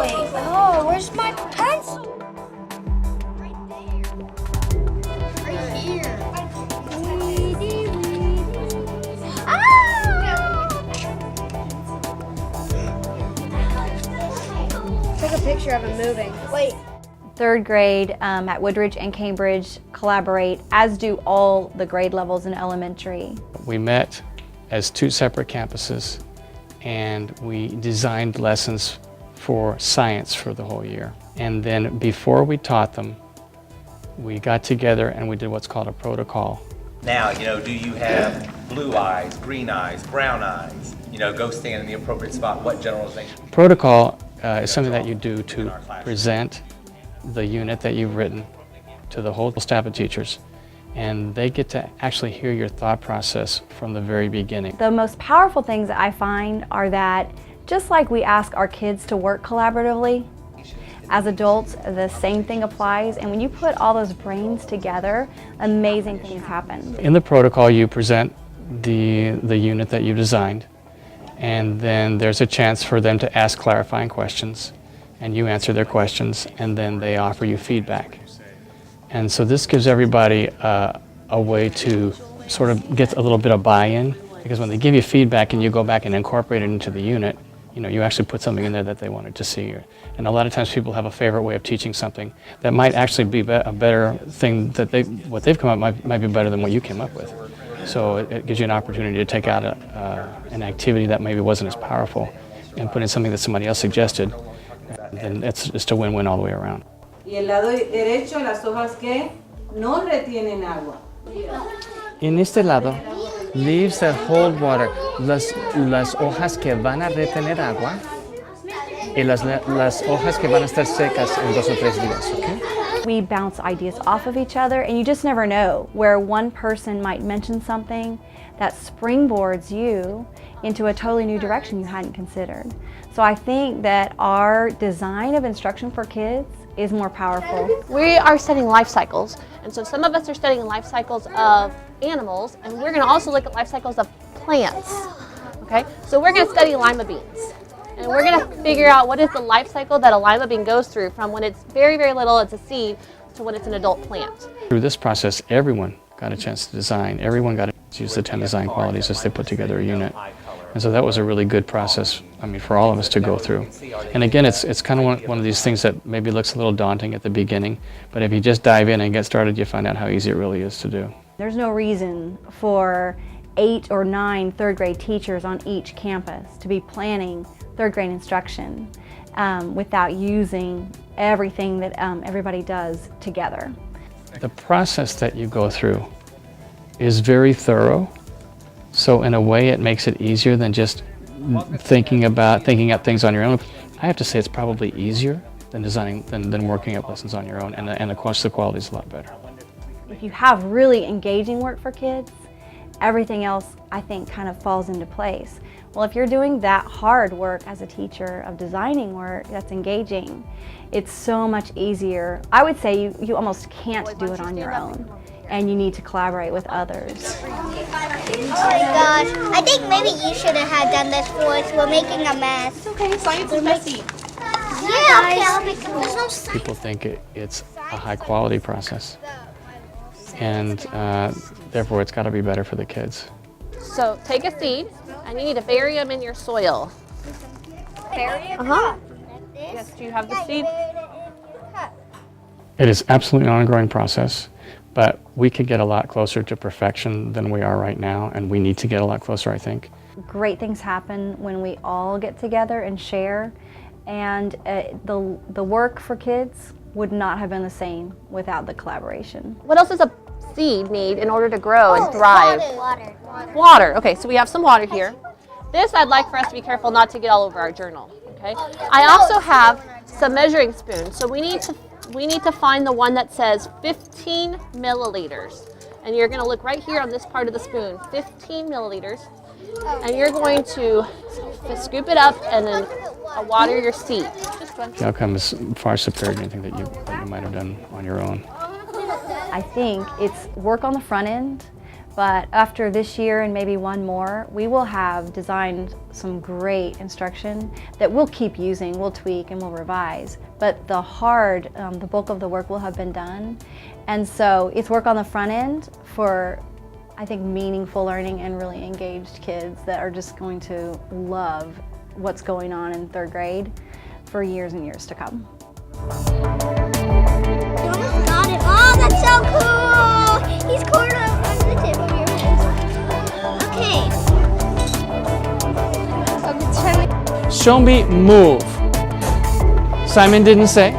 Wait, oh, where's my pencil? Right here. Take a picture of him moving. Wait. Third grade at Woodridge and Cambridge collaborate, as do all the grade levels in elementary. We met as two separate campuses and we designed lessons for science for the whole year. And then before we taught them, we got together and we did what's called a protocol. Now, do you have blue eyes, green eyes, brown eyes? Go stand in the appropriate spot. What generalization? Protocol is something that you do to present the unit that you've written to the whole staff of teachers, and they get to actually hear your thought process from the very beginning. The most powerful things that I find are that just like we ask our kids to work collaboratively, as adults the same thing applies, and when you put all those brains together, amazing things happen. In the protocol you present the unit that you designed, and then there's a chance for them to ask clarifying questions, and you answer their questions, and then they offer you feedback. And so this gives everybody a way to sort of get a little bit of buy-in, because when they give you feedback and you go back and incorporate it into the unit, you actually put something in there that they wanted to see. And a lot of times people have a favorite way of teaching something that might actually be a better thing, that what they've come up might be better than what you came up with. So it gives you an opportunity to take out an activity that maybe wasn't as powerful and put in something that somebody else suggested. And it's just a win-win all the way around. Y el lado derecho, las hojas que no retienen agua. En este lado, leaves that hold water, las hojas que van a retener agua y las hojas que van a estar secas en 2 o 3 días, ¿ok? We bounce ideas off of each other, and you just never know where one person might mention something that springboards you into a totally new direction you hadn't considered. So I think that our design of instruction for kids is more powerful. We are studying life cycles, and so some of us are studying life cycles of animals, and we're going to also look at life cycles of plants. Okay, so we're going to study lima beans, and we're going to figure out what is the life cycle that a lima bean goes through from when it's very, very little, it's a seed, to when it's an adult plant. Through this process, everyone got a chance to design. Everyone got to use the 10 design qualities as they put together a unit. And so that was a really good process, for all of us to go through. And again, it's kind of one of these things that maybe looks a little daunting at the beginning, but if you just dive in and get started, you find out how easy it really is to do. There's no reason for 8 or 9 third grade teachers on each campus to be planning third grade instruction without using everything that everybody does together. The process that you go through is very thorough. So in a way, it makes it easier than just thinking up things on your own. I have to say it's probably easier than than working up lessons on your own, and of course the quality is a lot better. If you have really engaging work for kids, everything else I think kind of falls into place. Well, if you're doing that hard work as a teacher of designing work that's engaging, it's so much easier. I would say you almost can't do it on your own, and you need to collaborate with others. Oh my gosh, I think maybe you should have done this for us. We're making a mess. It's okay, science is messy. Yeah, okay, I'll make a mess. People think it's a high quality process, and therefore it's got to be better for the kids. So take a seed, and you need to bury them in your soil. Bury it? Yes, do you have the seed? It is absolutely an ongoing process, but we could get a lot closer to perfection than we are right now, and we need to get a lot closer, I think. Great things happen when we all get together and share, and the work for kids would not have been the same without the collaboration. What else does a seed need in order to grow and thrive? Water. Water. Okay, so we have some water here. This I'd like for us to be careful not to get all over our journal. Okay. I also have some measuring spoons, so we need to find the one that says 15 milliliters. And you're going to look right here on this part of the spoon, 15 milliliters. And you're going to scoop it up and then water your seed. The outcome is far superior to anything that you might have done on your own. I think it's work on the front end, But after this year and maybe one more, we will have designed some great instruction that we'll keep using, we'll tweak and we'll revise. But the bulk of the work will have been done. And so it's work on the front end for, I think, meaningful learning and really engaged kids that are just going to love what's going on in 3rd grade for years and years to come. You almost got it. Oh, that's so cool! He's cornered under the tip of your head. Okay. Show me move. Simon didn't say.